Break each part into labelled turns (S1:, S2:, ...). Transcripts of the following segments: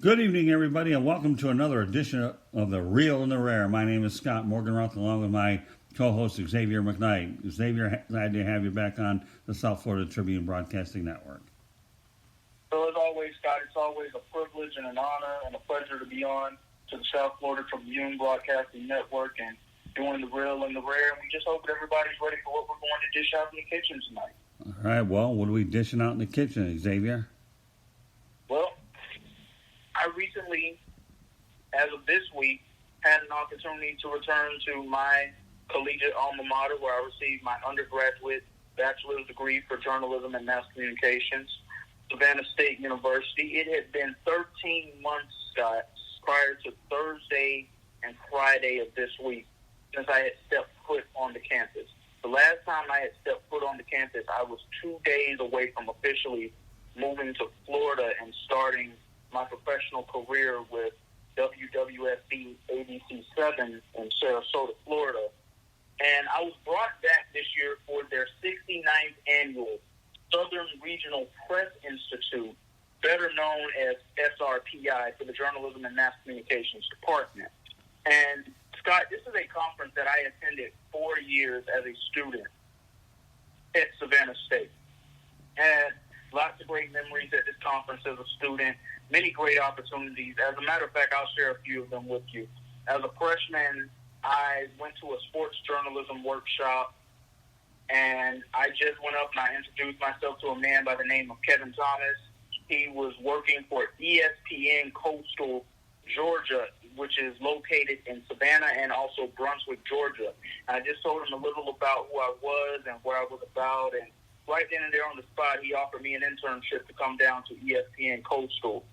S1: Good evening, everybody, and welcome to another edition of The Real and the Rare. My name is Scott Morganroth, along with my co-host Xavier McKnight. Xavier, glad to have you back on the South Florida Tribune Broadcasting Network.
S2: So as always, Scott, it's always a privilege and an honor and a pleasure to be on to the South Florida Tribune Broadcasting Network and doing The Real and the Rare. And we just hope that everybody's ready for what we're going to dish out in the kitchen tonight.
S1: All right, well, what are we dishing out in the kitchen, Xavier?
S2: Well, I recently, as of this week, had an opportunity to return to my collegiate alma mater where I received my undergraduate bachelor's degree for journalism and mass communications, Savannah State University. It had been 13 months, Scott, prior to Thursday and Friday of this week since I had stepped foot on the campus. The last time I had stepped foot on the campus, I was 2 days away from officially moving to Florida and starting my professional career with WWSB ABC7 in Sarasota, Florida. And I was brought back this year for their 69th annual Southern Regional Press Institute, better known as SRPI, for the Journalism and Mass Communications Department. And, Scott, this is a conference that I attended 4 years as a student at Savannah State. And lots of great memories at this conference as a student, many great opportunities. As a matter of fact, I'll share a few of them with you. As a freshman, I went to a sports journalism workshop, and I just went up and I introduced myself to a man by the name of Kevin Thomas. He was working for ESPN Coastal Georgia, which is located in Savannah and also Brunswick, Georgia. And I just told him a little about who I was and where I was about, and right then and there on the spot, he offered me an internship to come down to ESPN Coastal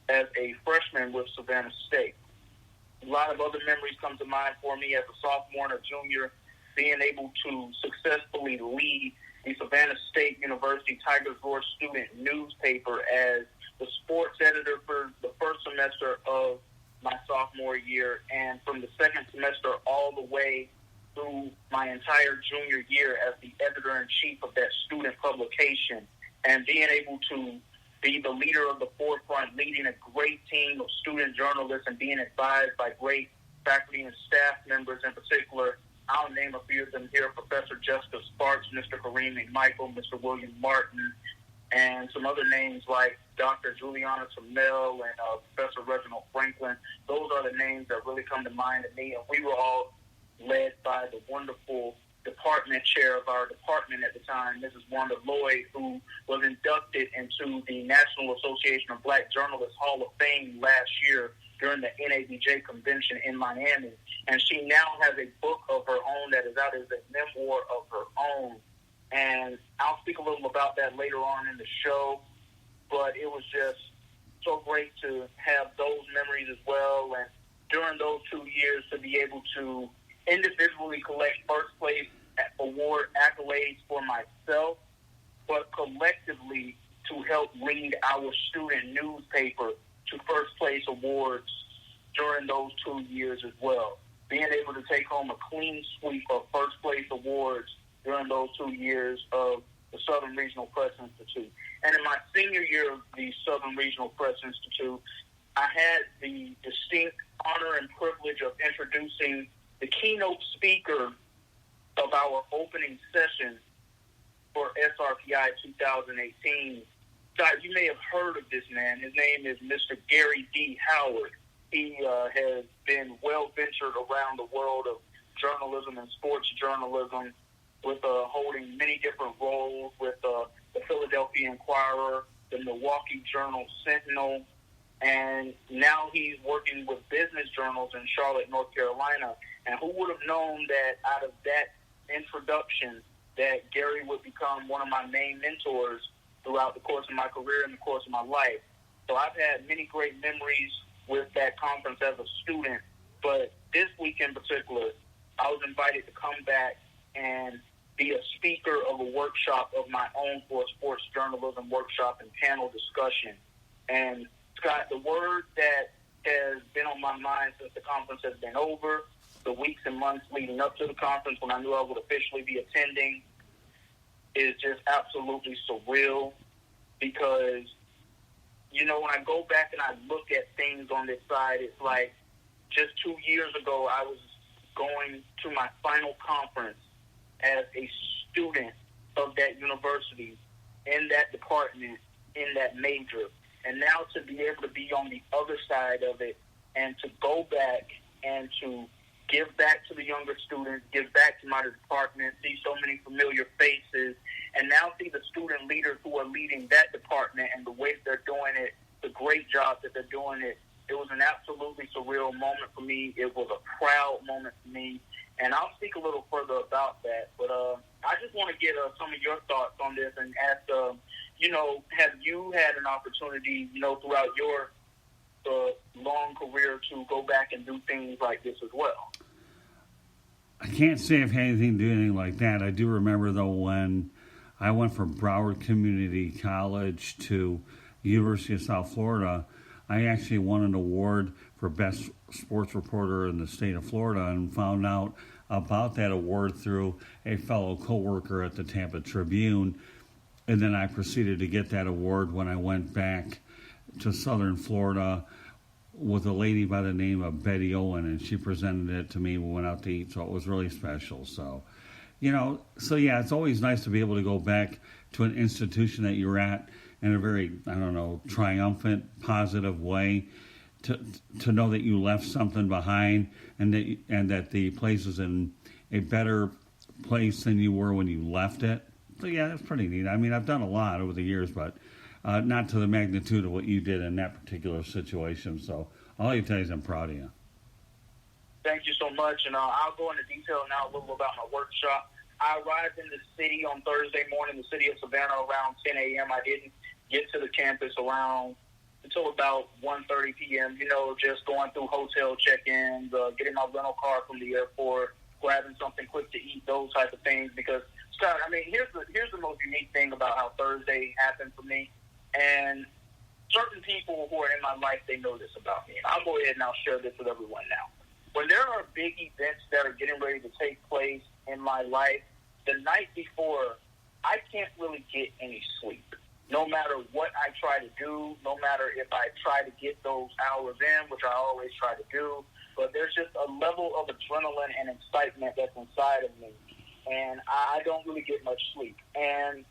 S2: as a freshman with Savannah State. A lot of other memories come to mind for me as a sophomore and a junior, being able to successfully lead the Savannah State University Tigers Roar student newspaper as the sports editor for the first semester of my sophomore year, and from the second semester all the way through my entire junior year as the editor-in-chief of that student publication, and being able to be the leader of the forefront, leading a great team of student journalists and being advised by great faculty and staff members in particular. I'll name a few of them here: Professor Jessica Sparks, Mr. Kareem McMichael, Mr. William Martin, and some other names like Dr. Juliana Tamel and Professor Reginald Franklin. Those are the names that really come to mind to me, and we were all led by the wonderful department chair of our department at the time, Mrs. Wanda Lloyd, who was inducted into the National Association of Black Journalists Hall of Fame last year during the NABJ convention in Miami. And she now has a book of her own that is out as a memoir of her own. And I'll speak a little about that later on in the show. But it was just so great to have those memories as well. And during those 2 years, to be able to individually collect first place award accolades for myself, but collectively to help lead our student newspaper to first place awards during those 2 years as well. Being able to take home a clean sweep of first place awards during those 2 years of the Southern Regional Press Institute. And in my senior year of the Southern Regional Press Institute, I had the distinct honor and privilege of introducing the keynote speaker of our opening session for SRPI 2018. Scott, you may have heard of this man. His name is Mr. Gary D. Howard. He has been well-ventured around the world of journalism and sports journalism, with holding many different roles with the Philadelphia Inquirer, the Milwaukee Journal-Sentinel, and now he's working with business journals in Charlotte, North Carolina. And who would have known that out of that introduction that Gary would become one of my main mentors throughout the course of my career and the course of my life. So I've had many great memories with that conference as a student, but this week in particular, I was invited to come back and be a speaker of a workshop of my own for a sports journalism workshop and panel discussion. And Scott, the word that has been on my mind since the conference has been over, the weeks and months leading up to the conference when I knew I would officially be attending, is just absolutely surreal, because when I go back and I look at things on this side, it's like just 2 years ago, I was going to my final conference as a student of that university, in that department, in that major. And now to be able to be on the other side of it and to go back and to give back to the younger students, give back to my department, see so many familiar faces, and now see the student leaders who are leading that department and the way they're doing it, the great job that they're doing it. It was an absolutely surreal moment for me. It was a proud moment for me. And I'll speak a little further about that. But I just want to get some of your thoughts on this and ask, have you had an opportunity, throughout your long career to go back and do things like this as well?
S1: I can't say I've had anything to do anything like that. I do remember, though, when I went from Broward Community College to University of South Florida, I actually won an award for Best Sports Reporter in the state of Florida and found out about that award through a fellow coworker at the Tampa Tribune. And then I proceeded to get that award when I went back to Southern Florida with a lady by the name of Betty Owen, and she presented it to me when we went out to eat, so it was really special. So, it's always nice to be able to go back to an institution that you're at in a very, triumphant, positive way, to know that you left something behind and that the place is in a better place than you were when you left it. So yeah, that's pretty neat. I mean, I've done a lot over the years, but not to the magnitude of what you did in that particular situation. So all I can tell you is I'm proud of you.
S2: Thank you so much, and I'll go into detail now a little about my workshop. I arrived in the city on Thursday morning, the city of Savannah, around 10 a.m. I didn't get to the campus until about 1:30 p.m., just going through hotel check-ins, getting my rental car from the airport, grabbing something quick to eat, those type of things. Because, Scott, I mean, here's the most unique thing about how Thursday happened for me. And certain people who are in my life, they know this about me. And I'll go ahead and I'll share this with everyone now. When there are big events that are getting ready to take place in my life, the night before, I can't really get any sleep. No matter what I try to do, no matter if I try to get those hours in, which I always try to do, but there's just a level of adrenaline and excitement that's inside of me, and I don't really get much sleep. And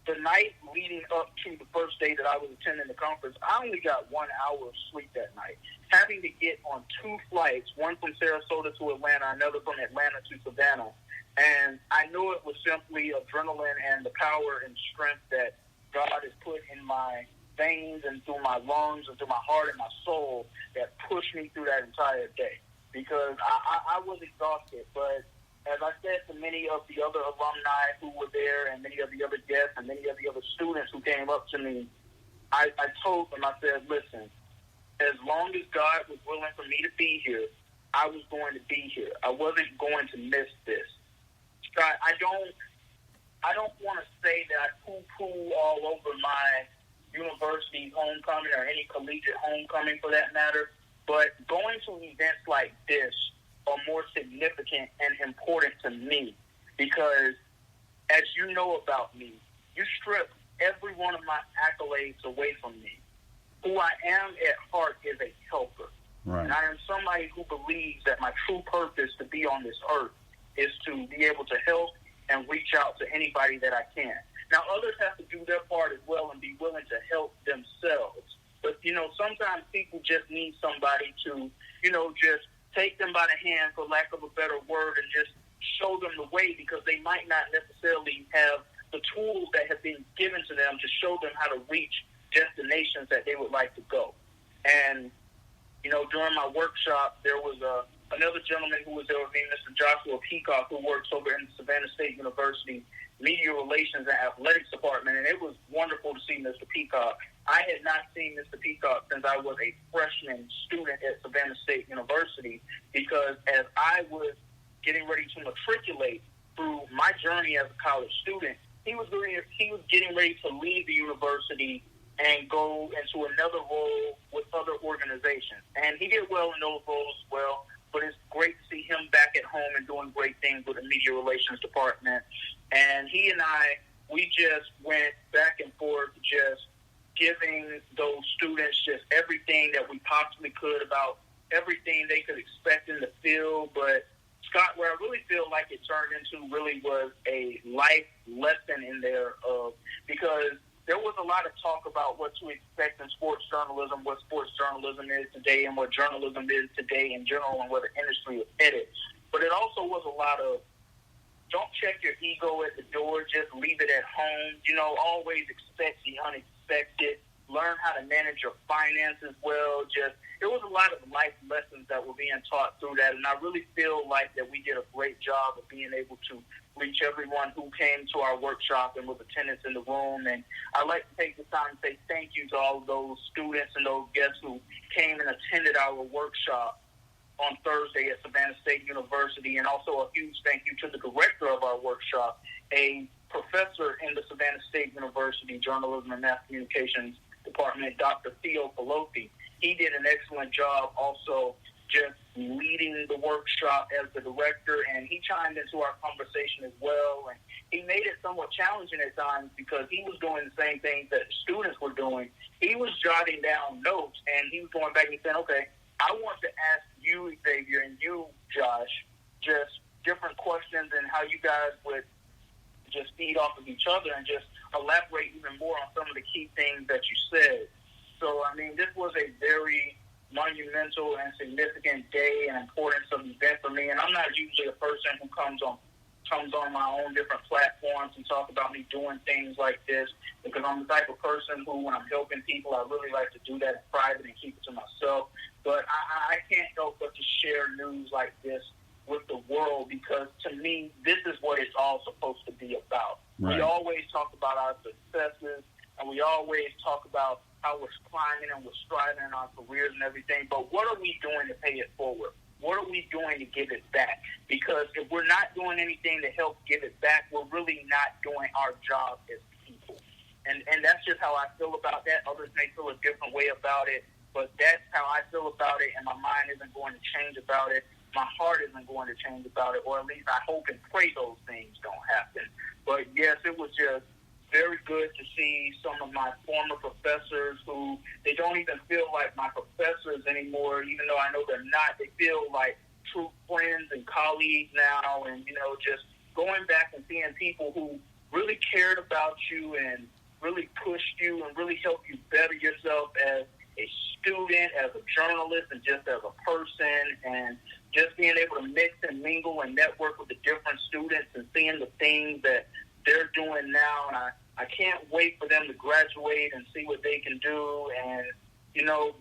S2: the night leading up to the first day that I was attending the conference, I only got 1 hour of sleep that night, having to get on 2 flights, one from Sarasota to Atlanta, another from Atlanta to Savannah. And I knew it was simply adrenaline and the power and strength that God has put in my veins and through my lungs and through my heart and my soul that pushed me through that entire day. Because I was exhausted, but as I said to many of the other alumni who were there and many of the other guests and many of the other students who came up to me, I told them, I said, listen, as long as God was willing for me to be here, I was going to be here. I wasn't going to miss this. Scott, I don't want to say that I poo-poo all over my university homecoming or any collegiate homecoming for that matter, but going to events like this are more significant and important to me because, as you know about me, you strip every one of my accolades away from me. Who I am at heart is a helper.
S1: Right.
S2: And I am somebody who believes that my true purpose to be on this earth is to be able to help and reach out to anybody that I can. Now, others have to do their part as well and be willing to help themselves. But, sometimes people just need somebody to, just take them by the hand, for lack of a better word, and just show them the way because they might not necessarily have the tools that have been given to them to show them how to reach destinations that they would like to go. And, during my workshop, there was another gentleman who was there with me, Mr. Joshua Peacock, who works over in the Savannah State University Media Relations and Athletics Department, and it was wonderful to see Mr. Peacock. I had not seen Mr. Peacock since I was a freshman student at Savannah State University because as I was getting ready to matriculate through my journey as a college student, he was getting ready to leave the university and go into another role with other organizations. And he did well in those roles as well, but it's great to see him back at home and doing great things with the Media Relations Department. And he and I, we just went back and forth just giving those students just everything that we possibly could about everything they could expect in the field. But, Scott, where I really feel like it turned into really was a life lesson in there because there was a lot of talk about what to expect in sports journalism, what sports journalism is today, and what journalism is today in general, and where the industry is headed. But it also was a lot of, don't check your ego at the door, just leave it at home. Always expect the unexpected. Learn how to manage your finances well. There was a lot of life lessons that were being taught through that, and I really feel like that we did a great job of being able to reach everyone who came to our workshop and was attendance in the room. And I'd like to take the time to say thank you to all of those students and those guests who came and attended our workshop on Thursday at Savannah State University, and also a huge thank you to the director of our workshop, a professor in the Savannah State University Journalism and Mass Communications Department, Dr. Theo Pelosi. He did an excellent job also just leading the workshop as the director, and he chimed into our conversation as well. And he made it somewhat challenging at times because he was doing the same things that the students were doing. He was jotting down notes, and he was going back and saying, okay, I want to ask you, Xavier, and you, Josh, just different questions and how you guys would just feed off of each other and just elaborate even more on some of the key things that you said. So, this was a very monumental and significant day and importance of event for me. And I'm not usually a person who comes on my own different platforms and talk about me doing things like this, because I'm the type of person who, when I'm helping people, I really like to do that in private and keep it to myself. But I can't help but to share news like this with the world, because to me, this is what it's all supposed to be about. Right. We always talk about our successes, and we always talk about how we're climbing and we're striving in our careers and everything, but what are we doing to pay it forward? What are we doing to give it back? Because if we're not doing anything to help give it back, we're really not doing our job as people. And that's just how I feel about that. Others may feel a different way about it, but that's how I feel about it, and my mind isn't going to change about it. My heart isn't going to change about it, or at least I hope and pray those things don't happen. But, yes, it was just very good to see some of my former professors who, they don't even feel like my professors anymore, even though I know they're not. They feel like true friends and colleagues now, and, just going back and seeing people who really cared about you and really pushed you and really helped you better yourself as a student, as a journalist, and just as a person, and just being able to mix and mingle and network with the different students and seeing the things that they're doing now. And I can't wait for them to graduate and see what they can do. And,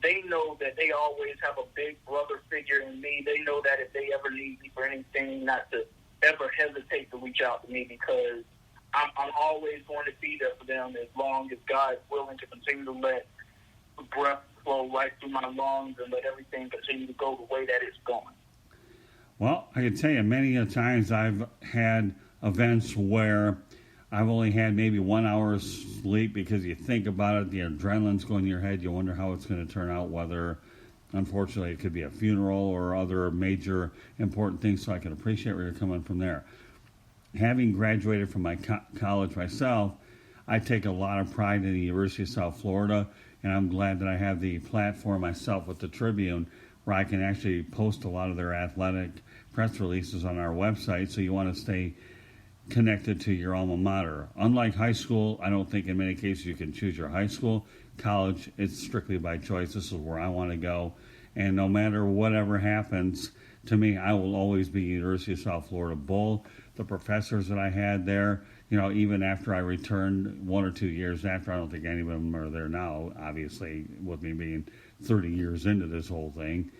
S2: they know that they always have a big brother figure in me. They know that if they ever need me for anything, not to ever hesitate to reach out to me, because I'm always going to be there for them as long as God is willing to continue to let the breath flow right through my lungs and let everything continue to go the way that it's going.
S1: Well, I can tell you many a times I've had events where I've only had maybe 1 hour of sleep because you think about it, the adrenaline's going in your head, you wonder how it's going to turn out, whether, unfortunately, it could be a funeral or other major important things, so I can appreciate where you're coming from there. Having graduated from my college myself, I take a lot of pride in the University of South Florida, and I'm glad that I have the platform myself with the Tribune where I can actually post a lot of their athletic press releases on our website, so you want to stay connected to your alma mater. Unlike high school, I don't think in many cases you can choose your high school. College, it's strictly by choice. This is where I want to go. And no matter whatever happens, to me, I will always be University of South Florida Bull. The professors that I had there, even after I returned 1 or 2 years after, I don't think any of them are there now, obviously, with me being 30 years into this whole thing.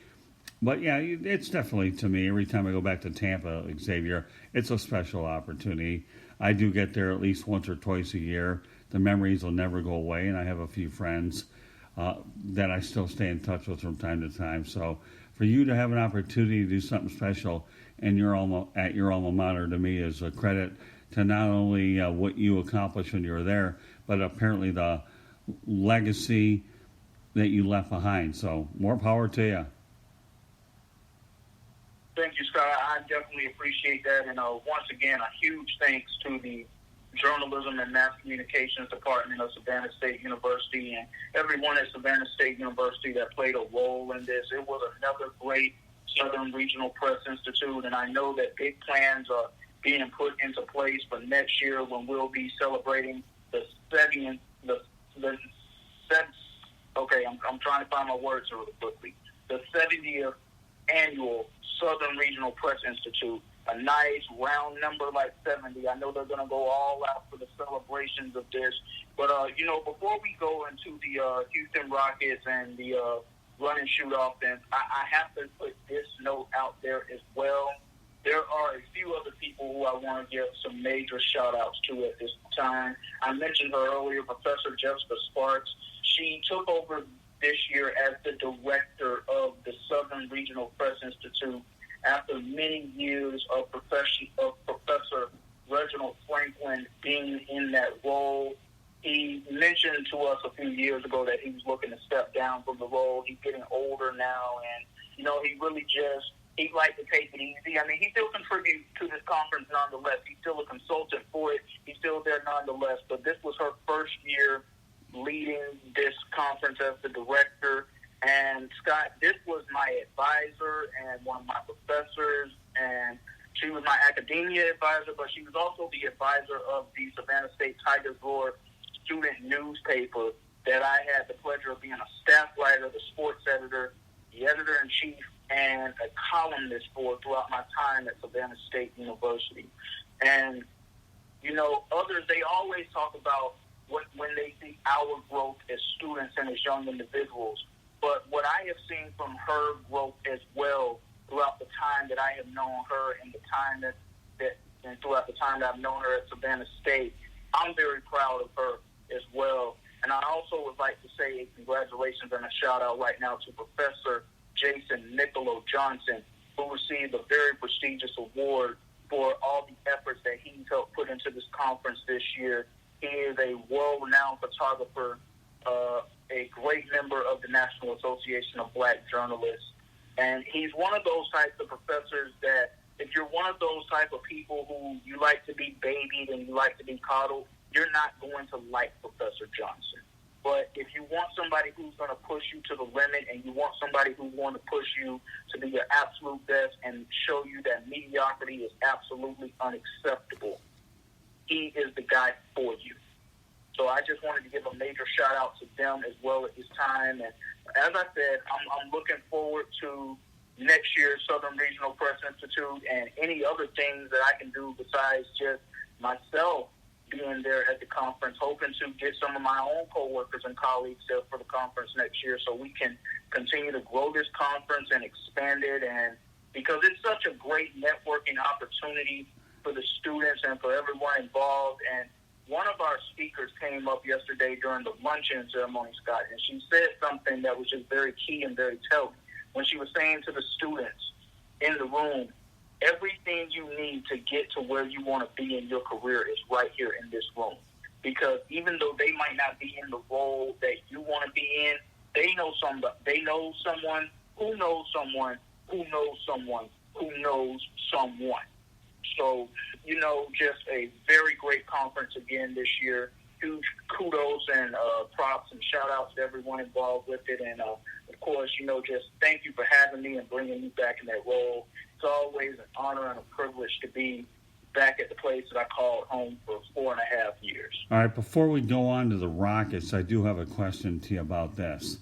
S1: But, yeah, it's definitely, to me, every time I go back to Tampa, Xavier, it's a special opportunity. I do get there at least once or twice a year. The memories will never go away, and I have a few friends that I still stay in touch with from time to time. So for you to have an opportunity to do something special at your alma mater, to me, is a credit to not only what you accomplished when you were there, but apparently the legacy that you left behind. So more power to you.
S2: Thank you, Scott. I definitely appreciate that. And once again, a huge thanks to the Journalism and Mass Communications Department of Savannah State University, and everyone at Savannah State University that played a role in this. It was another great Southern Regional Press Institute, and I know that big plans are being put into place for next year when we'll be celebrating the 70th, I'm trying to find my words really quickly. The 70th annual Southern Regional Press Institute. A nice round number like 70. I know they're going to go all out for the celebrations of this. But, before we go into the Houston Rockets and the run and shoot offense, I have to put this note out there as well. There are a few other people who I want to give some major shout-outs to at this time. I mentioned her earlier, Professor Jessica Sparks. She took over this year as the director of the Southern Regional Press Institute after many years of Professor Reginald Franklin being in that role. He mentioned to us a few years ago that he was looking to step down from the role. He's getting older now, and, he'd like to take it easy. I mean, he still contributes to this conference nonetheless. He's still a consultant for it. He's still there nonetheless. But this was her first year leading this conference as the director. And, Scott, this was my advisor and one of my professors, and she was my academia advisor, but she was also the advisor of the Savannah State Tigers Roar student newspaper that I had the pleasure of being a staff writer, the sports editor, the editor-in-chief, and a columnist for throughout my time at Savannah State University. And, others, they always talk about when they see our growth as students and as young individuals. But what I have seen from her growth as well throughout the time that I have known her and the time and throughout the time that I've known her at Savannah State, I'm very proud of her as well. And I also would like to say congratulations and a shout out right now to Professor Jason Niccolo Johnson, who received a very prestigious award for all the efforts that he's helped put into this conference this year. He is a world-renowned photographer, a great member of the National Association of Black Journalists. And he's one of those types of professors that if you're one of those type of people who you like to be babied and you like to be coddled, you're not going to like Professor Johnson. But if you want somebody who's going to push you to the limit and you want somebody who's going to push you to be your absolute best and show you that mediocrity is absolutely unacceptable, he is the guy for you. So I just wanted to give a major shout out to them as well at this time. And as I said, I'm looking forward to next year's Southern Regional Press Institute and any other things that I can do besides just myself being there at the conference, hoping to get some of my own coworkers and colleagues there for the conference next year so we can continue to grow this conference and expand it. And because it's such a great networking opportunity for the students and for everyone involved. And one of our speakers came up yesterday during the luncheon ceremony, Scott, and she said something that was just very key and very telling. When she was saying to the students in the room, everything you need to get to where you want to be in your career is right here in this room. Because even though they might not be in the role that you want to be in, they know somebody. They know someone who knows someone who knows someone who knows someone. So, just a very great conference again this year. Huge kudos and props and shout-outs to everyone involved with it. And, of course, just thank you for having me and bringing me back in that role. It's always an honor and a privilege to be back at the place that I called home for 4.5 years.
S1: All right, before we go on to the Rockets, I do have a question to you about this.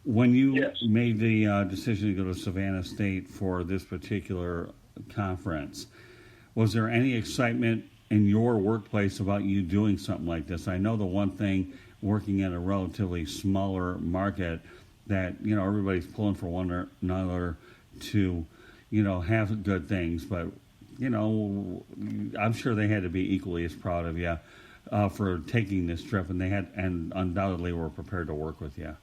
S1: When you made the decision to go to Savannah State for this particular conference, was there any excitement in your workplace about you doing something like this? I know the one thing working in a relatively smaller market that, everybody's pulling for one another to, have good things. But, I'm sure they had to be equally as proud of you for taking this trip, and undoubtedly were prepared to work with you.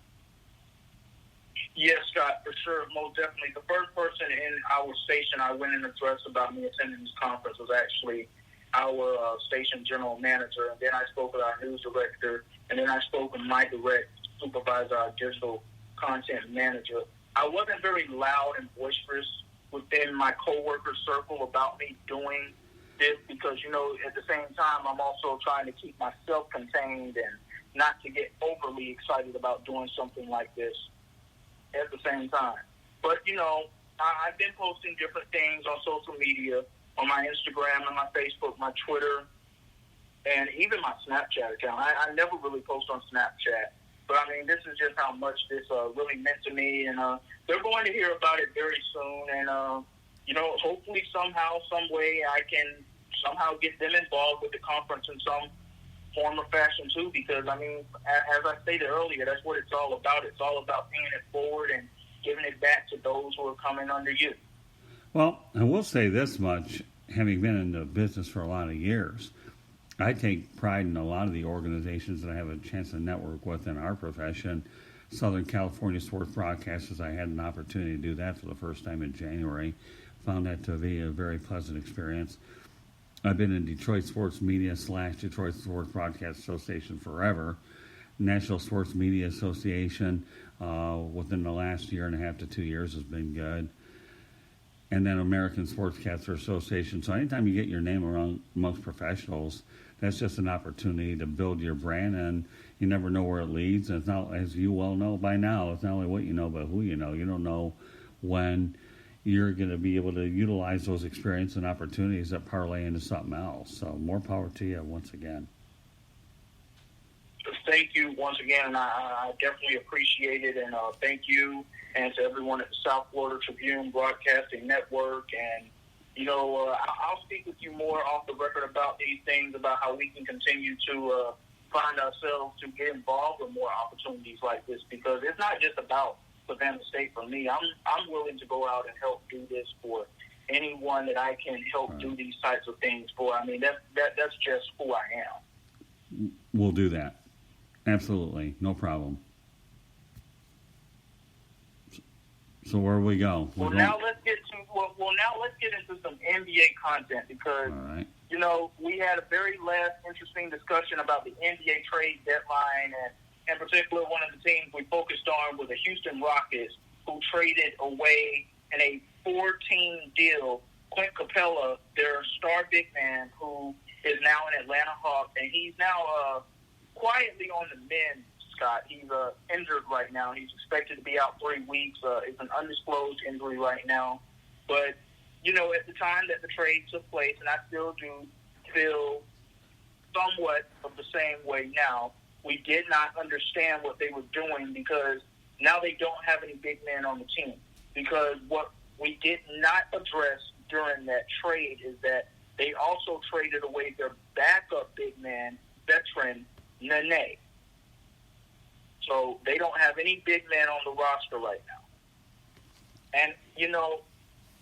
S2: Yes, Scott, for sure, most definitely. The first person in our station I went in addressed about me attending this conference was actually our station general manager, and then I spoke with our news director, and then I spoke with my direct supervisor, our digital content manager. I wasn't very loud and boisterous within my coworker circle about me doing this because, at the same time, I'm also trying to keep myself contained and not to get overly excited about doing something like this at the same time. But, I've been posting different things on social media, on my Instagram and my Facebook, my Twitter, and even my Snapchat account. I never really post on Snapchat. But, this is just how much this really meant to me. And they're going to hear about it very soon. And, hopefully somehow, some way I can somehow get them involved with the conference in some form or fashion too. Because, as I stated earlier, that's what it's all about. It's all about paying it forward and giving it back to those who are coming under you.
S1: Well, I will say this much, having been in the business for a lot of years, I take pride in a lot of the organizations that I have a chance to network with in our profession. Southern California Sports Broadcasters, I had an opportunity to do that for the first time in January. Found that to be a very pleasant experience. I've been in Detroit Sports Media / Detroit Sports Broadcast Association forever. National Sports Media Association within the last year and a half to 2 years has been good. And then American Sportscaster Association. So anytime you get your name around amongst professionals, that's just an opportunity to build your brand, and you never know where it leads. And it's not, as you well know by now, it's not only what you know, but who you know. You don't know when you're going to be able to utilize those experiences and opportunities that parlay into something else. So more power to you once again.
S2: Thank you once again, and I definitely appreciate it, and thank you and to everyone at the South Florida Tribune Broadcasting Network. And, I'll speak with you more off the record about these things, about how we can continue to find ourselves to get involved with more opportunities like this, because it's not just about Savannah State for me. I'm willing to go out and help do this for anyone that I can help do these types of things for. That's just who I am.
S1: We'll do that. Absolutely, no problem. So where do we go?
S2: Now let's get into some NBA content, because we had a very last interesting discussion about the NBA trade deadline, and in particular, one of the teams we focused on was the Houston Rockets, who traded away in a 4-team deal Clint Capella, their star big man, who is now an Atlanta Hawk, and he's now quietly on the mend, Scott. He's injured right now. He's expected to be out 3 weeks. It's an undisclosed injury right now. But, at the time that the trade took place, and I still do feel somewhat of the same way now, we did not understand what they were doing, because now they don't have any big men on the team. Because what we did not address during that trade is that they also traded away their backup big man, veteran, Nene. So they don't have any big men on the roster right now. And,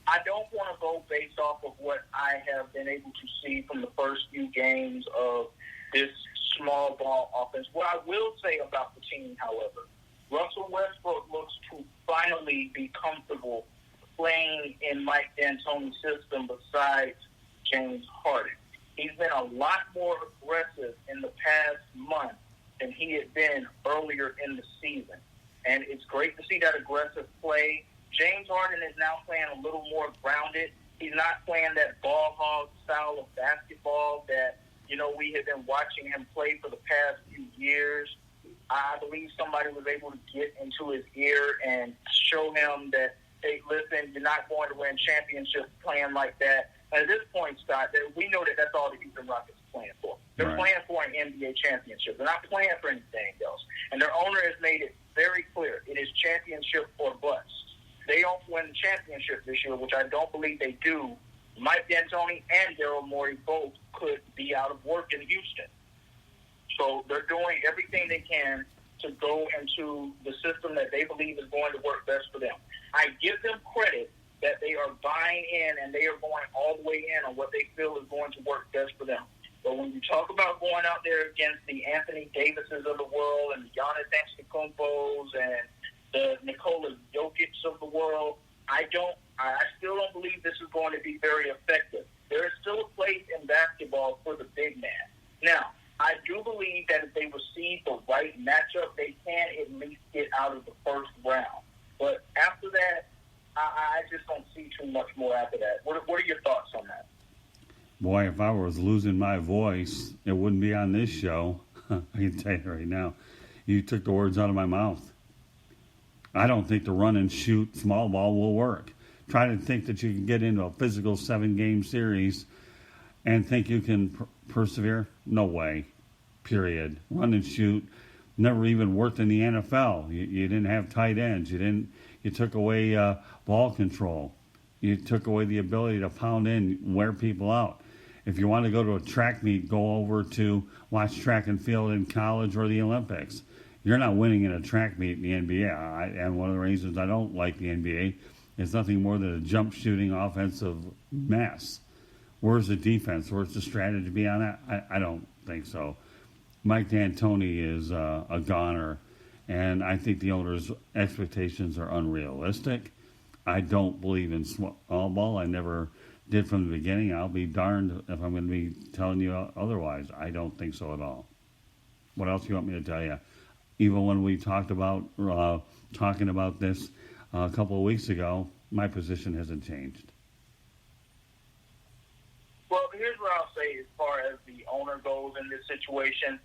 S2: I don't want to go based off of what I have been able to see from the first few games of this small ball offense. What I will say about the team, however, Russell Westbrook looks to finally be comfortable playing in Mike D'Antoni's system besides James Harden. He's been a lot more aggressive in the past month than he had been earlier in the season. And it's great to see that aggressive play. James Harden is now playing a little more grounded. He's not playing that ball hog style of basketball that, we have been watching him play for the past few years. I believe somebody was able to get into his ear and show him that, hey, listen, you're not going to win championships playing like that. At this point, Scott, we know that that's all the Houston Rockets are playing for. They're playing for an NBA championship. They're not playing for anything else. And their owner has made it very clear. It is championship or bust. They don't win the championship this year, which I don't believe they do. Mike D'Antoni and Daryl Morey both could be out of work in Houston. So they're doing everything they can to go into the system that they believe is going to work best for them. I give them credit that they are buying in and they are going all the way in on what they feel is going to work best for them. But when you talk about going out there against the Anthony Davises of the world and the Giannis Antetokounmpos and the Nikola Jokic of the world, I still don't believe this is going to be very effective. There is still a place in basketball for the big man. Now, I do believe that if they receive the right matchup, they can at least get out of the first round. But after that, I just don't see too much more after that. What are your thoughts on that?
S1: Boy, if I was losing my voice, it wouldn't be on this show. I can tell you right now. You took the words out of my mouth. I don't think the run and shoot small ball will work. Try to think that you can get into a physical 7-game series and think you can persevere? No way. Period. Run and shoot never even worked in the NFL. You didn't have tight ends. You took away ball control. You took away the ability to pound in, wear people out. If you want to go to a track meet, go over to watch track and field in college or the Olympics. You're not winning in a track meet in the NBA. And one of the reasons I don't like the NBA is nothing more than a jump shooting offensive mess. Where's the defense? Where's the strategy on that? I don't think so. Mike D'Antoni is a goner, and I think the owner's expectations are unrealistic. I don't believe in small ball. I never did from the beginning. I'll be darned if I'm going to be telling you otherwise. I don't think so at all. What else do you want me to tell you? Even when we talked about talking about this a couple of weeks ago, my position hasn't changed.
S2: Well, here's what I'll say as far as the owner goes in this situation.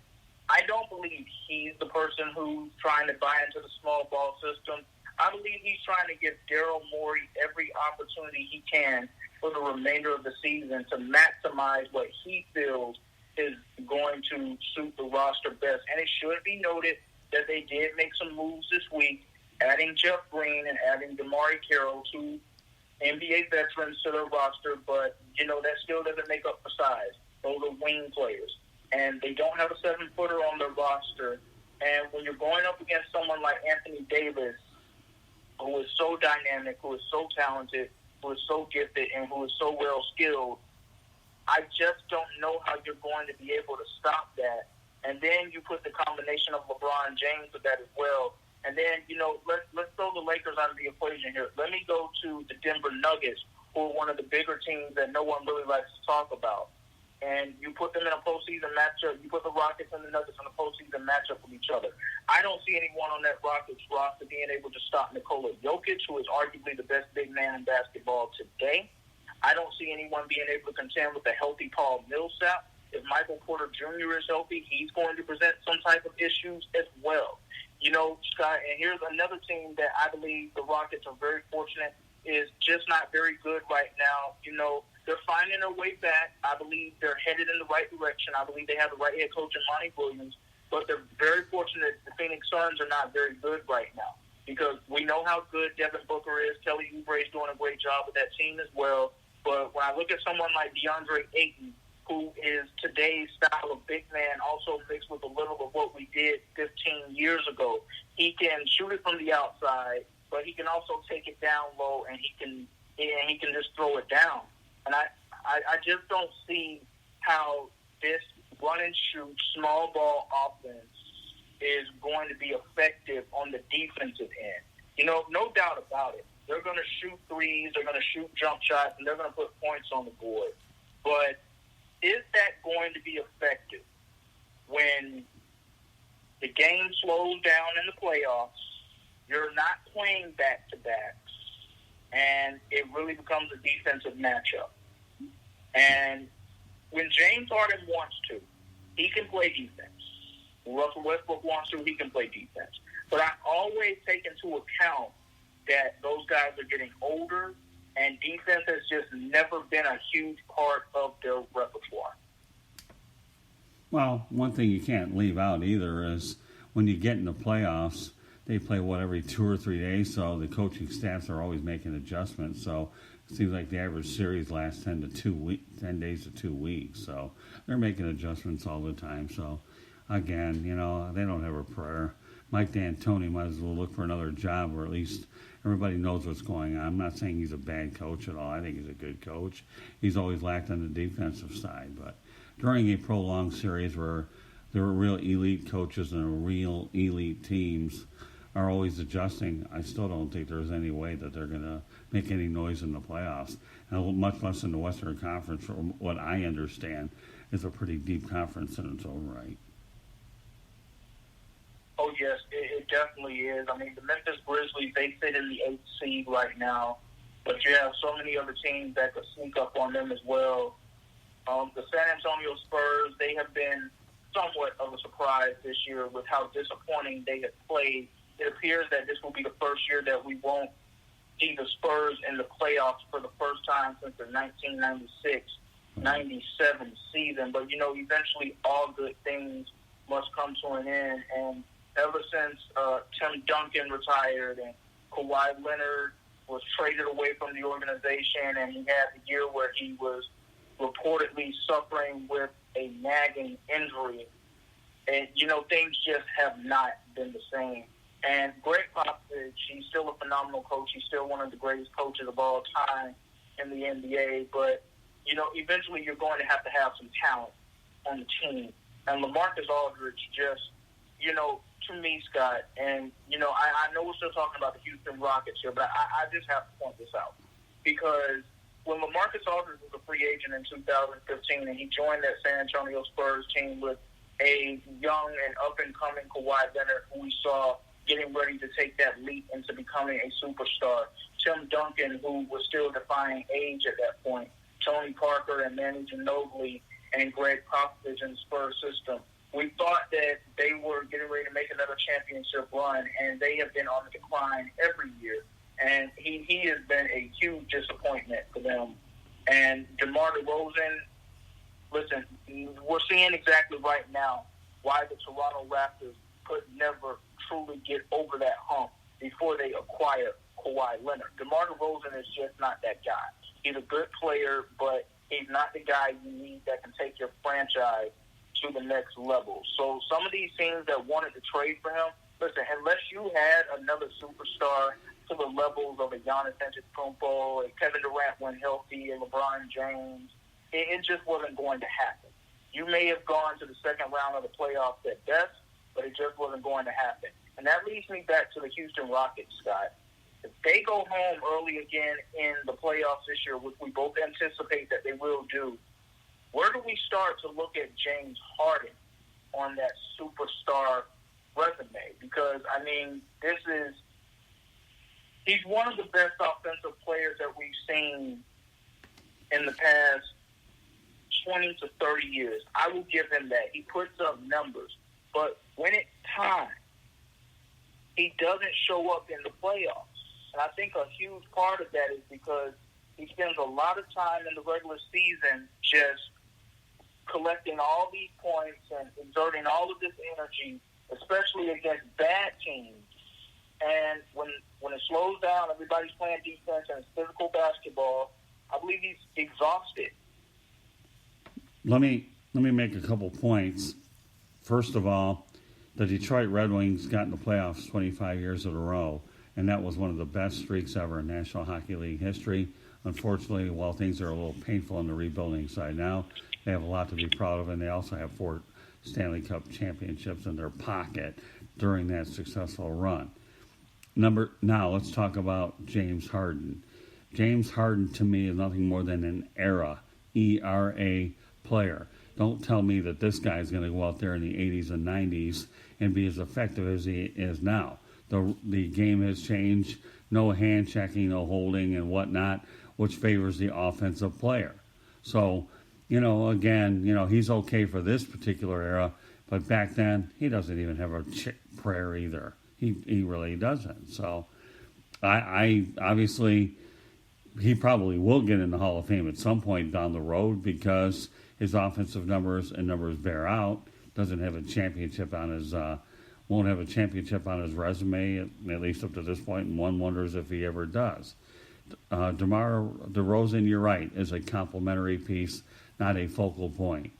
S2: I don't believe he's the person who's trying to buy into the small ball system. I believe he's trying to give Daryl Morey every opportunity he can for the remainder of the season to maximize what he feels is going to suit the roster best. And it should be noted that they did make some moves this week, adding Jeff Green and adding DeMari Carroll, two NBA veterans to their roster, but, that still doesn't make up for size. Those are wing players. And they don't have a 7-footer on their roster. And when you're going up against someone like Anthony Davis, who is so dynamic, who is so talented, who is so gifted, and who is so well-skilled, I just don't know how you're going to be able to stop that. And then you put the combination of LeBron James with that as well. And then, let's throw the Lakers out of the equation here. Let me go to the Denver Nuggets, who are one of the bigger teams that no one really likes to talk about. And you put them in a postseason matchup. You put the Rockets and the Nuggets in a postseason matchup with each other. I don't see anyone on that Rockets roster being able to stop Nikola Jokic, who is arguably the best big man in basketball today. I don't see anyone being able to contend with a healthy Paul Millsap. If Michael Porter Jr. is healthy, he's going to present some type of issues as well. Scott, and here's another team that I believe the Rockets are very fortunate is just not very good right now. They're finding their way back. I believe they're headed in the right direction. I believe they have the right head coach in Monty Williams, but they're very fortunate the Phoenix Suns are not very good right now because we know how good Devin Booker is. Kelly Oubre is doing a great job with that team as well. But when I look at someone like DeAndre Ayton, who is today's style of big man, also mixed with a little of what we did 15 years ago, he can shoot it from the outside, but he can also take it down low, and he can just throw it down. And I just don't see how this run-and-shoot, small-ball offense is going to be effective on the defensive end. No doubt about it. They're going to shoot threes, they're going to shoot jump shots, and they're going to put points on the board. But is that going to be effective when the game slows down in the playoffs, you're not playing back-to-backs, and it really becomes a defensive matchup? And when James Harden wants to, he can play defense. When Russell Westbrook wants to, he can play defense. But I always take into account that those guys are getting older, and defense has just never been a huge part of their repertoire.
S1: Well, one thing you can't leave out either is when you get in the playoffs, they play, every 2 or 3 days, so the coaching staffs are always making adjustments. So it seems like the average series lasts 10 days to 2 weeks. So they're making adjustments all the time. So, again, they don't have a prayer. Mike D'Antoni might as well look for another job, or at least everybody knows what's going on. I'm not saying he's a bad coach at all. I think he's a good coach. He's always lacked on the defensive side. But during a prolonged series where there are real elite coaches and real elite teams are always adjusting, I still don't think there's any way that they're going to make any noise in the playoffs, and much less in the Western Conference, from what I understand, is a pretty deep conference in its own right.
S2: Oh, yes, it definitely is. I mean, the Memphis Grizzlies, they sit in the 8th seed right now, but you have so many other teams that could sneak up on them as well. The San Antonio Spurs, they have been somewhat of a surprise this year with how disappointing they have played. It appears that this will be the first year that we won't see the Spurs in the playoffs for the first time since the 1996-97 season. But, eventually all good things must come to an end. And ever since Tim Duncan retired and Kawhi Leonard was traded away from the organization, and he had the year where he was reportedly suffering with a nagging injury. And, things just have not been the same. And Greg Popovich, he's still a phenomenal coach. He's still one of the greatest coaches of all time in the NBA. But, eventually you're going to have some talent on the team. And LaMarcus Aldridge just, to me, Scott, and, I know we're still talking about the Houston Rockets here, but I just have to point this out. Because when LaMarcus Aldridge was a free agent in 2015 and he joined that San Antonio Spurs team with a young and up-and-coming Kawhi Leonard, who we saw getting ready to take that leap into becoming a superstar, Tim Duncan, who was still defying age at that point, Tony Parker and Manu Ginobili and Greg Popovich in the Spurs system. We thought that they were getting ready to make another championship run, and they have been on the decline every year. And he has been a huge disappointment for them. And DeMar DeRozan, listen, we're seeing exactly right now why the Toronto Raptors could never truly get over that hump before they acquire Kawhi Leonard. DeMar DeRozan is just not that guy. He's a good player, but he's not the guy you need that can take your franchise to the next level. So some of these teams that wanted to trade for him, listen, unless you had another superstar to the levels of a Giannis Antetokounmpo, a Kevin Durant when healthy, a LeBron James, it just wasn't going to happen. You may have gone to the second round of the playoffs at best, but it just wasn't going to happen. And that leads me back to the Houston Rockets, Scott. If they go home early again in the playoffs this year, which we both anticipate that they will do, where do we start to look at James Harden on that superstar resume? Because, he's one of the best offensive players that we've seen in the past 20 to 30 years. I will give him that. He puts up numbers. But when it's time, he doesn't show up in the playoffs. And I think a huge part of that is because he spends a lot of time in the regular season just collecting all these points and exerting all of this energy, especially against bad teams. And when it slows down, everybody's playing defense and it's physical basketball, I believe he's exhausted.
S1: Let me make a couple points. First of all, the Detroit Red Wings got in the playoffs 25 years in a row, and that was one of the best streaks ever in National Hockey League history. Unfortunately, while things are a little painful on the rebuilding side now, they have a lot to be proud of, and they also have 4 Stanley Cup championships in their pocket during that successful run. Now, let's talk about James Harden. James Harden, to me, is nothing more than an ERA player. Don't tell me that this guy is going to go out there in the 80s and 90s and be as effective as he is now. The game has changed. No hand checking, no holding and whatnot, which favors the offensive player. So, he's okay for this particular era, but back then, he doesn't even have a prayer either. He really doesn't. So, I obviously, he probably will get in the Hall of Fame at some point down the road because his offensive numbers bear out. Doesn't have a championship on his, won't have a championship on his resume, at least up to this point, and one wonders if he ever does. DeMar DeRozan, you're right, is a complimentary piece, not a focal point.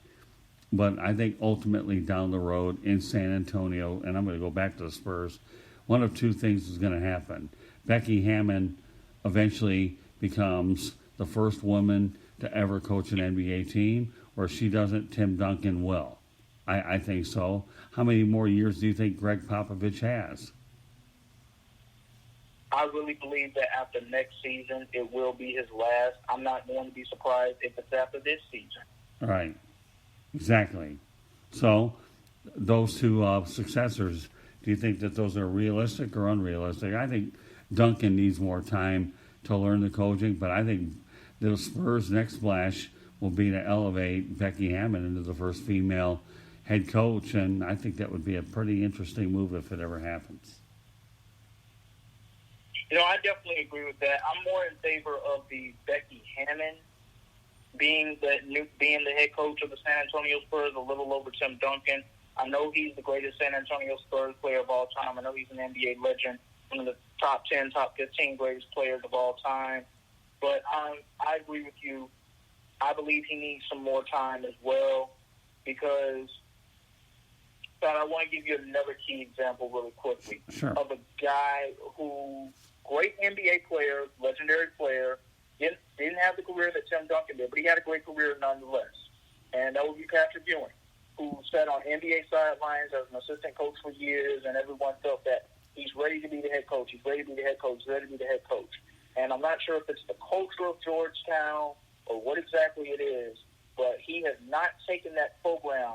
S1: But I think ultimately down the road in San Antonio, and I'm going to go back to the Spurs, one of two things is going to happen. Becky Hammon eventually becomes the first woman to ever coach an NBA team, or if she doesn't, Tim Duncan will. I think so. How many more years do you think Greg Popovich has?
S2: I really believe that after next season, it will be his last. I'm not going to be surprised if it's after this season.
S1: Right. Exactly. So, those two successors, do you think that those are realistic or unrealistic? I think Duncan needs more time to learn the coaching, but I think the Spurs' next splash will be to elevate Becky Hammond into the first female head coach, and I think that would be a pretty interesting move if it ever happens.
S2: I definitely agree with that. I'm more in favor of the Becky Hammond being the head coach of the San Antonio Spurs, a little over Tim Duncan. I know he's the greatest San Antonio Spurs player of all time. I know he's an NBA legend, one of the top 10, top 15 greatest players of all time. But I agree with you. I believe he needs some more time as well because, but I want to give you another key example really quickly of a guy who, great NBA player, legendary player, didn't have the career that Tim Duncan did, but he had a great career nonetheless. And that would be Patrick Ewing, who sat on NBA sidelines as an assistant coach for years, and everyone felt that he's ready to be the head coach. He's ready to be the head coach. He's ready to be the head coach. And I'm not sure if it's the culture of Georgetown or what exactly it is, but he has not taken that program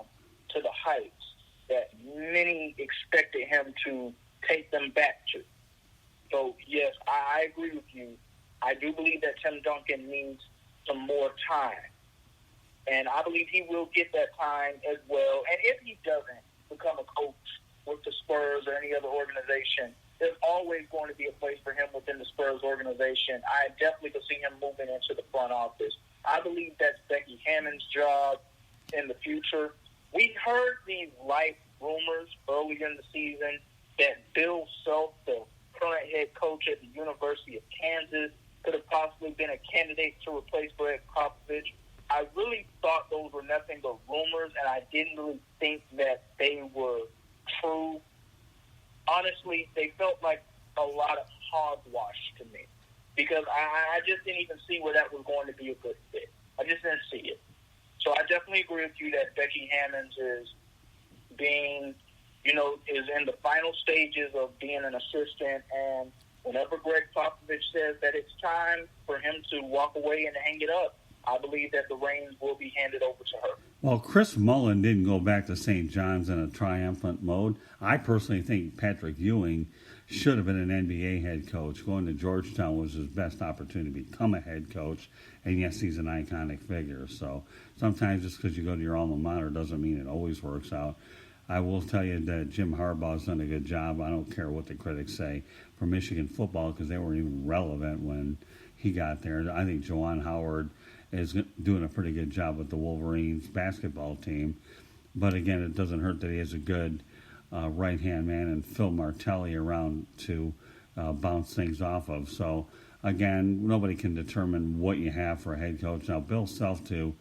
S2: to the heights that many expected him to take them back to. So, yes, I agree with you. I do believe that Tim Duncan needs some more time. And I believe he will get that time as well. And if he doesn't become a coach with the Spurs or any other organization, there's always going to be a place for him within the Spurs organization. I definitely could see him moving into the front office. I believe that's Becky Hammond's job in the future. We heard these light rumors earlier in the season that Bill Self, the current head coach at the University of Kansas, could have possibly been a candidate to replace Greg Popovich. I really thought those were nothing but rumors, and I didn't really think that they were true. Honestly, they felt like a lot of hogwash to me because I just didn't even see where that was going to be a good fit. I just didn't see it. So I definitely agree with you that Becky Hammond is being, is in the final stages of being an assistant, and whenever Greg Popovich says that it's time for him to walk away and hang it up, I believe that the reins will be handed over to her.
S1: Well, Chris Mullin didn't go back to St. John's in a triumphant mode. I personally think Patrick Ewing should have been an NBA head coach. Going to Georgetown was his best opportunity to become a head coach, and yes, he's an iconic figure. So sometimes just because you go to your alma mater doesn't mean it always works out. I will tell you that Jim Harbaugh's done a good job. I don't care what the critics say for Michigan football because they weren't even relevant when he got there. I think Juwan Howard is doing a pretty good job with the Wolverines basketball team. But again, it doesn't hurt that he has a good right-hand man and Phil Martelli around to bounce things off of. So, again, nobody can determine what you have for a head coach. Now, Bill Self to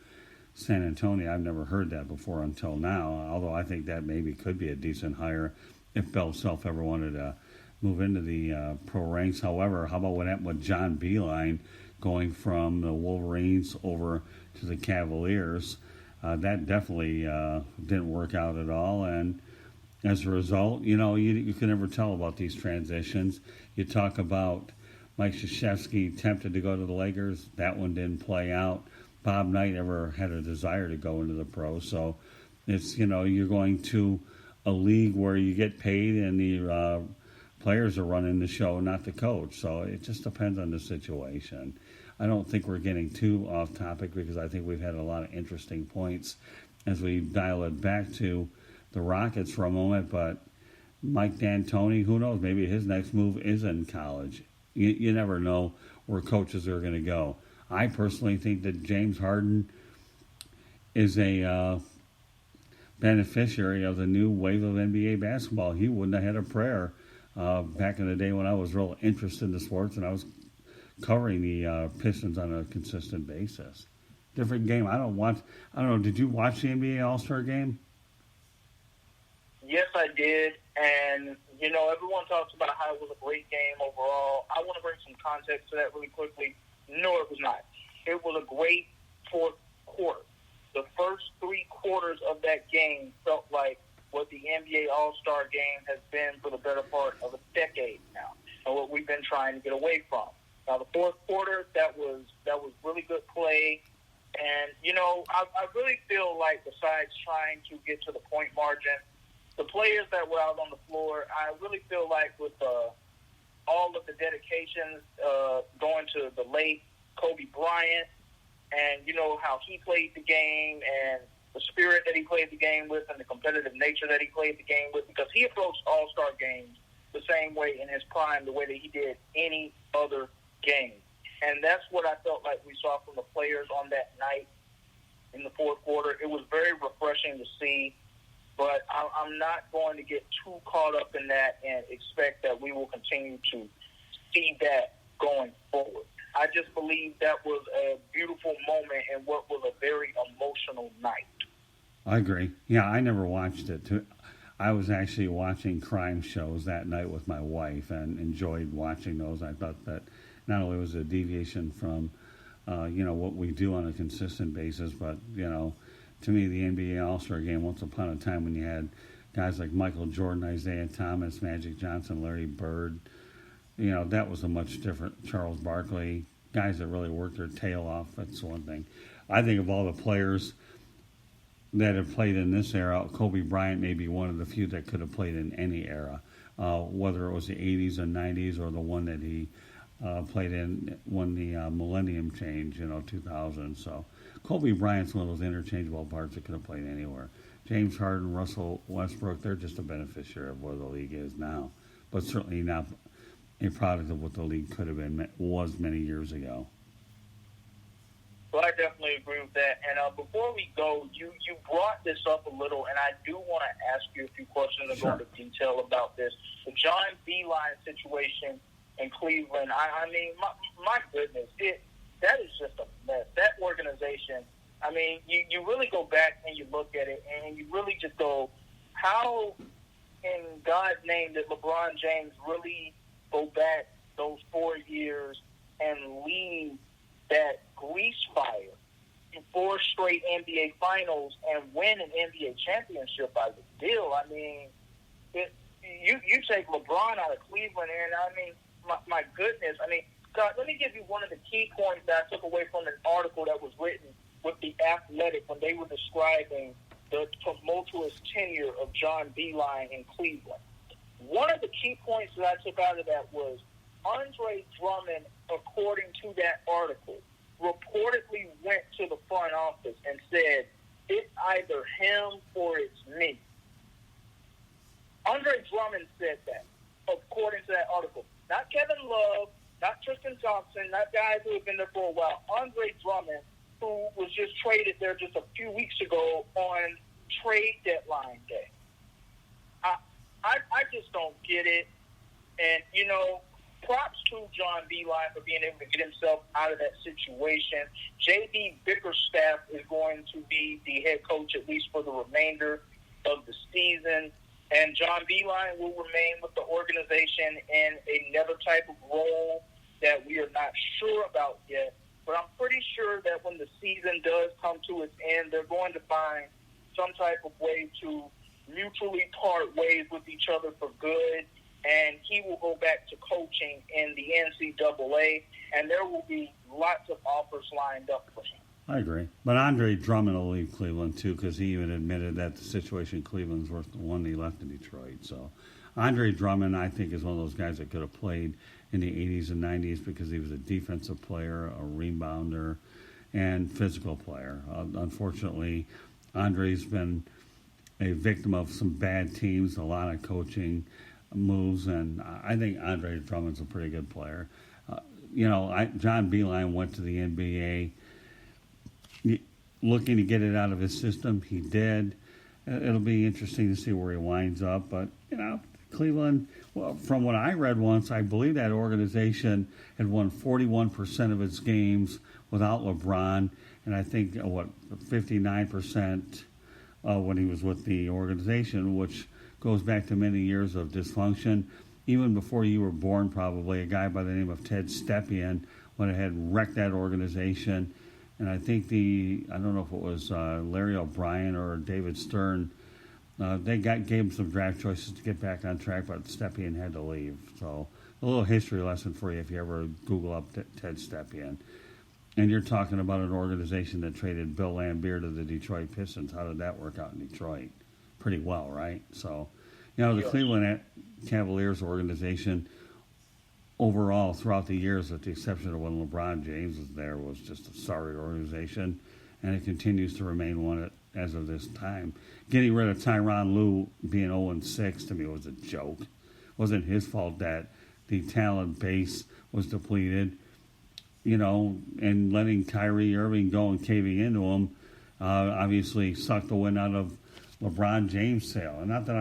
S1: San Antonio, I've never heard that before until now, although I think that maybe could be a decent hire if Bill Self ever wanted to move into the pro ranks. However, how about what happened with John Beilein going from the Wolverines over to the Cavaliers? That definitely didn't work out at all, and as a result, you can never tell about these transitions. You talk about Mike Krzyzewski tempted to go to the Lakers. That one didn't play out. Bob Knight never had a desire to go into the pros. So it's, you're going to a league where you get paid and the players are running the show, not the coach. So it just depends on the situation. I don't think we're getting too off topic because I think we've had a lot of interesting points as we dial it back to the Rockets for a moment. But Mike D'Antoni, who knows? Maybe his next move is in college. You never know where coaches are going to go. I personally think that James Harden is a beneficiary of the new wave of NBA basketball. He wouldn't have had a prayer back in the day when I was real interested in the sports and I was covering the Pistons on a consistent basis. Different game. I don't know. Did you watch the NBA All-Star game?
S2: Yes, I did. And, everyone talks about how it was a great game overall. I want to bring some context to that really quickly. No, it was not. It was a great fourth quarter. The first 3 quarters of that game felt like what the NBA All-Star game has been for the better part of a decade now, and what we've been trying to get away from. Now, the fourth quarter, that was really good play. And, I really feel like besides trying to get to the point margin, the players that were out on the floor, I really feel like with all of the dedications going to the late Kobe Bryant and you know how he played the game and the spirit that he played the game with and the competitive nature that he played the game with, because he approached all-star games the same way in his prime, the way that he did any other game. And that's what I felt like we saw from the players on that night in the fourth quarter. It was very refreshing to see, but I'm not going to get too caught up in that and expect that we will continue to see that going forward. I just believe that was a beautiful moment in what was a very emotional night.
S1: I agree. Yeah, I never watched it. I was actually watching crime shows that night with my wife and enjoyed watching those. I thought that not only was it a deviation from, what we do on a consistent basis, but, to me, the NBA All-Star Game, once upon a time when you had guys like Michael Jordan, Isaiah Thomas, Magic Johnson, Larry Bird, that was a much different Charles Barkley, guys that really worked their tail off. That's one thing. I think of all the players that have played in this era, Kobe Bryant may be one of the few that could have played in any era, whether it was the 80s or 90s or the one that he played in when the millennium change, 2000. So Kobe Bryant's one of those interchangeable parts that could have played anywhere. James Harden, Russell Westbrook, they're just a beneficiary of where the league is now, but certainly not a product of what the league could have been, was many years ago.
S2: Well, I definitely agree with that. And before we go, you brought this up a little, and I do want to ask you a few questions and go into detail about this. The John Beilein situation in Cleveland, I mean, my goodness, that is just a mess. That organization, I mean, you really go back and you look at it, and you really just go, how in God's name did LeBron James really go back those 4 years and lead that grease fire in 4 straight NBA finals and win an NBA championship by the deal? I mean, you take LeBron out of Cleveland, and I mean, my goodness. I mean, God, let me give you one of the key points that I took away from an article that was written with The Athletic when they were describing the tumultuous tenure of John Beilein in Cleveland. One of the key points that I took out of that was Andre Drummond, according to that article, reportedly went to the front office and said, it's either him or it's me. Andre Drummond said that, according to that article. Not Kevin Love, not Tristan Thompson, not guys who have been there for a while. Andre Drummond, who was just traded there just a few weeks ago on trade deadline day. I just don't get it. And, props to John Beilein for being able to get himself out of that situation. J.B. Bickerstaff is going to be the head coach, at least for the remainder of the season. And John Beilein will remain with the organization in another type of role that we are not sure about yet. But I'm pretty sure that when the season does come to its end, they're going to find some type of way to mutually part ways with each other for good. And he will go back to coaching in the NCAA, and there will be lots of offers lined up for him.
S1: I agree. But Andre Drummond will leave Cleveland, too, because he even admitted that the situation in Cleveland's worse than the one he left in Detroit. So Andre Drummond, I think, is one of those guys that could have played in the 80s and 90s because he was a defensive player, a rebounder, and physical player. Unfortunately, Andre's been a victim of some bad teams, a lot of coaching moves, and I think Andre Drummond's a pretty good player. John Beilein went to the NBA looking to get it out of his system. He did. It'll be interesting to see where he winds up, but, Cleveland, well, from what I read once, I believe that organization had won 41% of its games without LeBron, and I think, 59% when he was with the organization, which goes back to many years of dysfunction. Even before you were born, probably, a guy by the name of Ted Stepien went ahead and wrecked that organization. And I think I don't know if it was Larry O'Brien or David Stern, they gave him some draft choices to get back on track, but Stepien had to leave. So a little history lesson for you if you ever Google up Ted Stepien. And you're talking about an organization that traded Bill Laimbeer to the Detroit Pistons. How did that work out in Detroit? Pretty well, right? So, the Cleveland Cavaliers organization overall, throughout the years, with the exception of when LeBron James was there, was just a sorry organization, and it continues to remain one as of this time. Getting rid of Tyronn Lue being 0-6 to me was a joke. It wasn't his fault that the talent base was depleted, and letting Kyrie Irving go and caving into him obviously sucked the wind out of LeBron James' sail. And not that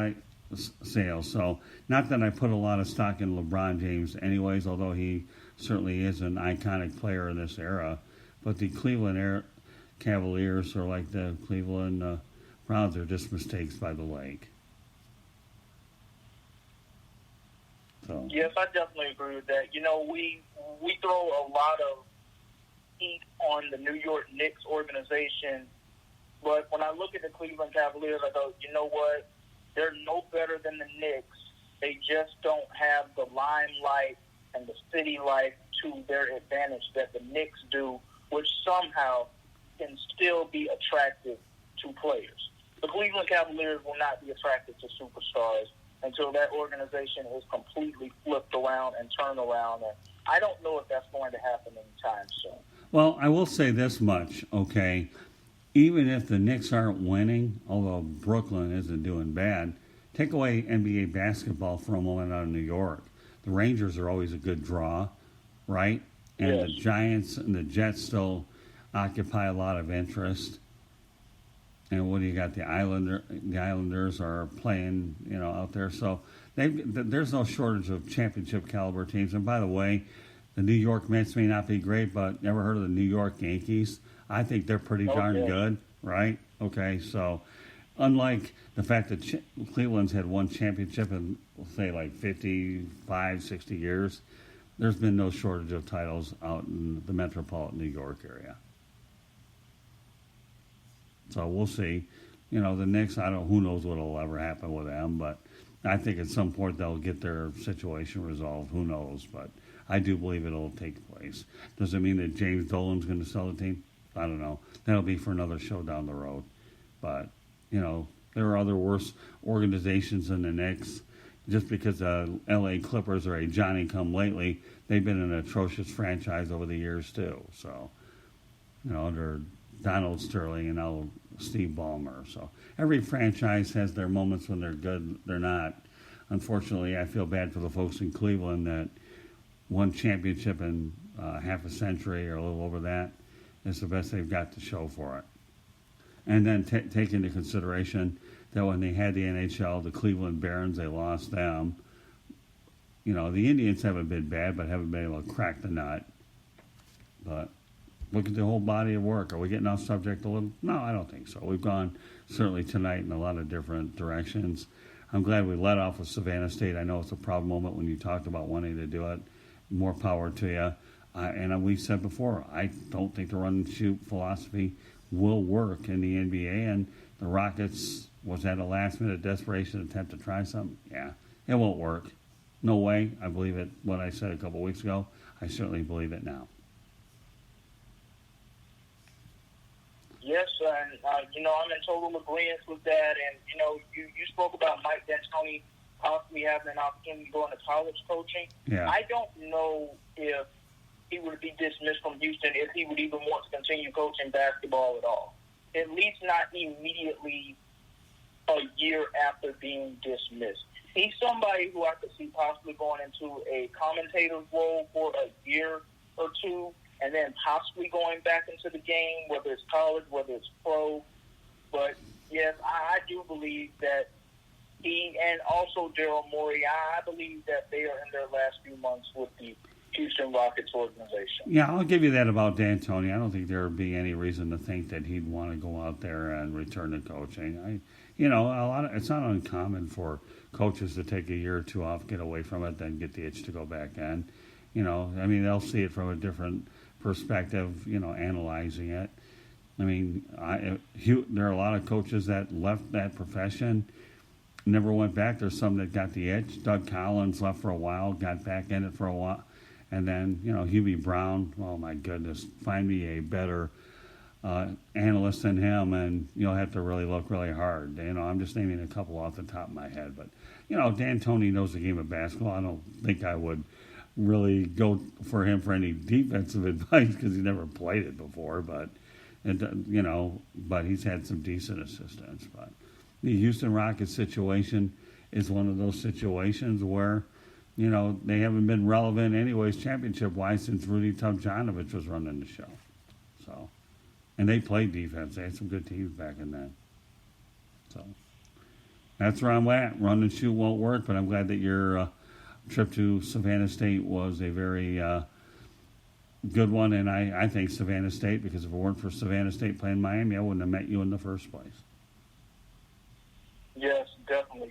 S1: I put a lot of stock in LeBron James anyways, although he certainly is an iconic player in this era. But the Cleveland Cavaliers, or like the Cleveland Browns, are just mistakes by the lake. So.
S2: Yes, I definitely agree with that. We throw a lot of heat on the New York Knicks organization, but when I look at the Cleveland Cavaliers, I go, you know what? They're no better than the Knicks. They just don't have the limelight and the city life to their advantage that the Knicks do, which somehow can still be attractive to players. The Cleveland Cavaliers will not be attractive to superstars until that organization is completely flipped around and turned around. And I don't know if that's going to happen anytime soon.
S1: Well, I will say this much, okay? Even if the Knicks aren't winning, although Brooklyn isn't doing bad, take away NBA basketball for a moment out of New York. The Rangers are always a good draw, right? And
S2: yes.
S1: The Giants and the Jets still occupy a lot of interest. And what do you got? The Islanders are playing, out there. So there's no shortage of championship caliber teams. And by the way, the New York Mets may not be great, but never heard of the New York Yankees? I think they're pretty darn good, right? Okay, so unlike the fact that Cleveland's had one championship in, say, like 55, 60 years, there's been no shortage of titles out in the metropolitan New York area. So we'll see. The Knicks, who knows what will ever happen with them, but I think at some point they'll get their situation resolved. Who knows? But I do believe it'll take place. Does it mean that James Dolan's going to sell the team? I don't know. That'll be for another show down the road. But, there are other worse organizations than the Knicks. Just because the L.A. Clippers are a Johnny-come-lately, they've been an atrocious franchise over the years, too. So, under Donald Sterling and now Steve Ballmer. So every franchise has their moments when they're good, they're not. Unfortunately, I feel bad for the folks in Cleveland that one championship in half a century or a little over that is the best they've got to show for it. And then take into consideration that when they had the NHL, the Cleveland Barons, they lost them. The Indians haven't been bad, but haven't been able to crack the nut. But look at the whole body of work. Are we getting off subject a little? No, I don't think so. We've gone, certainly tonight, in a lot of different directions. I'm glad we let off with Savannah State. I know it's a proud moment when you talked about wanting to do it. More power to you. And we said before, I don't think the run-and-shoot philosophy will work in the NBA. And the Rockets, was that a last-minute desperation attempt to try something? Yeah, it won't work. No way. I believe it. What I said a couple weeks ago, I certainly believe it now.
S2: Yes, and I'm in total agreement with that. And you spoke about Mike D'Antoni possibly having an opportunity to go into college coaching.
S1: Yeah.
S2: I don't know if he would be dismissed from Houston, if he would even want to continue coaching basketball at all. At least not immediately a year after being dismissed. He's somebody who I could see possibly going into a commentator's role for a year or two, and then possibly going back into the game, whether it's college, whether it's pro. But, yes, I do believe that he, and also Daryl Morey, I believe that they are in their last few months with the Houston Rockets organization.
S1: Yeah, I'll give you that about D'Antoni. I don't think there would be any reason to think that he'd want to go out there and return to coaching. It's not uncommon for coaches to take a year or two off, get away from it, then get the itch to go back in. They'll see it from a different perspective, analyzing it. There are a lot of coaches that left that profession, never went back. There's some that got the itch. Doug Collins left for a while, got back in it for a while. And then, Hubie Brown, oh my goodness, find me a better analyst than him, and you'll have to really look really hard. I'm just naming a couple off the top of my head. But, D'Antoni knows the game of basketball. I don't think I would really go for him for any defensive advice because he never played it before. But but he's had some decent assistance. But the Houston Rockets situation is one of those situations where, they haven't been relevant anyways championship-wise since Rudy Tomjanovich was running the show. So, and they played defense. They had some good teams back in then. So, that's where I'm at. Run and shoot won't work, but I'm glad that your trip to Savannah State was a very good one. And I think Savannah State, because if it weren't for Savannah State playing Miami, I wouldn't have met you in the first place.
S2: Yes, definitely.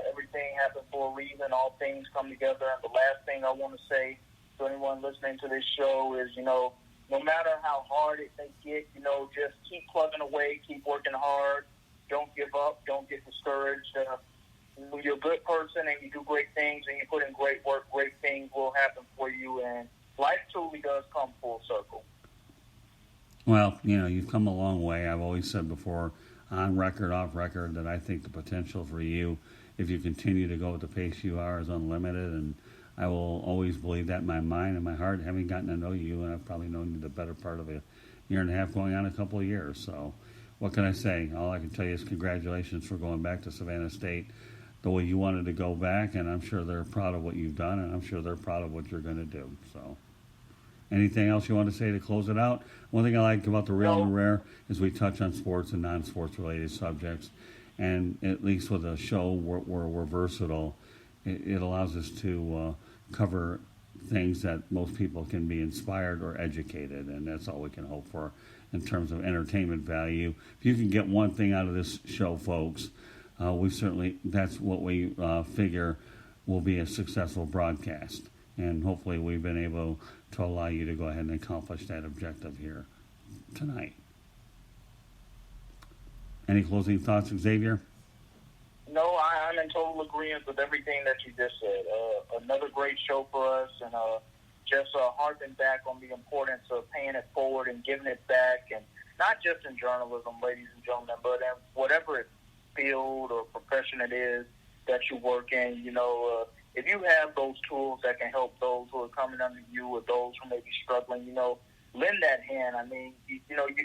S2: Everything happens for a reason. All things come together. And the last thing I want to say to anyone listening to this show is, no matter how hard it may get, just keep plugging away, keep working hard. Don't give up. Don't get discouraged. You're a good person and you do great things and you put in great work, great things will happen for you. And life truly does come full circle.
S1: Well, you've come a long way. I've always said before, on record, off record, that I think the potential for you, if you continue to go at the pace you are, is unlimited. And I will always believe that in my mind and my heart, having gotten to know you, and I've probably known you the better part of a year and a half, going on a couple of years. So what can I say? All I can tell you is congratulations for going back to Savannah State the way you wanted to go back, and I'm sure they're proud of what you've done, and I'm sure they're proud of what you're going to do. So anything else you want to say to close it out? One thing I like about the Real and the Rare is we touch on sports and non-sports related subjects, and at least with a show where we're versatile, it allows us to cover things that most people can be inspired or educated, and that's all we can hope for in terms of entertainment value. If you can get one thing out of this show, folks, that's what we figure will be a successful broadcast. And hopefully we've been able to allow you to go ahead and accomplish that objective here tonight. Any closing thoughts, Xavier?
S2: No, I'm in total agreement with everything that you just said. Another great show for us, and just harping back on the importance of paying it forward and giving it back, and not just in journalism, ladies and gentlemen, but in whatever field or profession it is that you work in. If you have those tools that can help those who are coming under you or those who may be struggling, lend that hand. I mean, you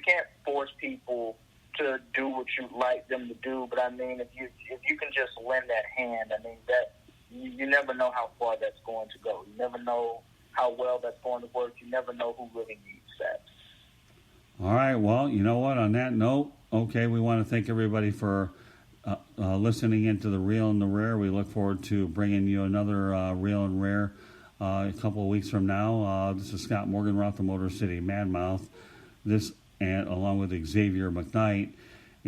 S2: can't force people to do what you'd like them to do, but I mean, if you can just lend that hand, I mean, that you never know how far that's going to go. You never know how well that's going to work. You never know who really needs that.
S1: All right. Well, you know what? On that note, okay, we want to thank everybody for listening into the Real and the Rare. We look forward to bringing you another Real and Rare a couple of weeks from now. This is Scott Morganroth, the Motor City Madmouth. And along with Xavier McKnight.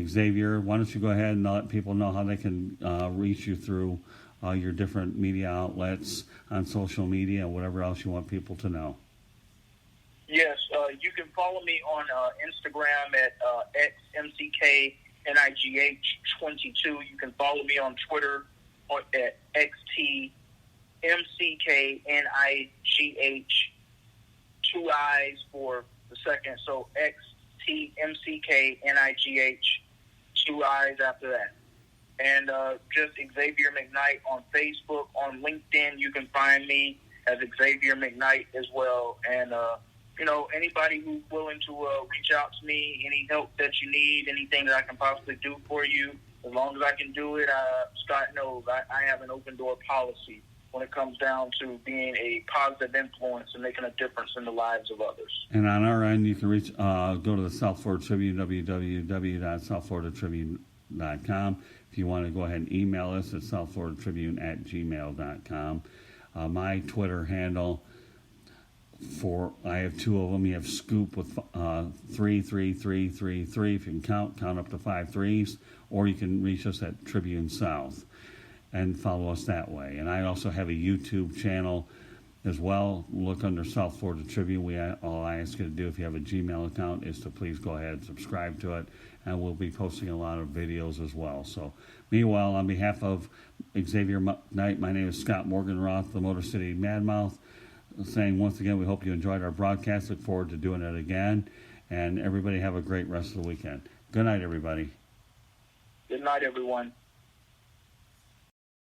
S1: Xavier, why don't you go ahead and let people know how they can reach you through your different media outlets on social media and whatever else you want people to know.
S2: Yes, you can follow me on Instagram at XMCKNIGH22. You can follow me on Twitter at XTMCKNIGH, 2 I's for the second, so XTMCKNIGH, 2 I's after that. And just Xavier McKnight on Facebook. On LinkedIn, you can find me as Xavier McKnight as well. And, anybody who's willing to reach out to me, any help that you need, anything that I can possibly do for you, as long as I can do it, Scott knows I have an open door policy when it comes down to being a positive influence and making a difference in the lives of others.
S1: And on our end, you can go to the South Florida Tribune, www.southfloridatribune.com. If you want to go ahead and email us at southfloridatribune@gmail.com. My Twitter handle, I have two of them. You have Scoop with 33333. If you can count up to 5 threes, or you can reach us at Tribune South and follow us that way. And I also have a YouTube channel as well. Look under South Florida Tribune. All I ask you to do if you have a Gmail account is to please go ahead and subscribe to it, and we'll be posting a lot of videos as well. So meanwhile, on behalf of Xavier McKnight, my name is Scott Morganroth, the Motor City Madmouth, saying once again, we hope you enjoyed our broadcast. Look forward to doing it again. And everybody have a great rest of the weekend. Good night, everybody.
S2: Good night, everyone.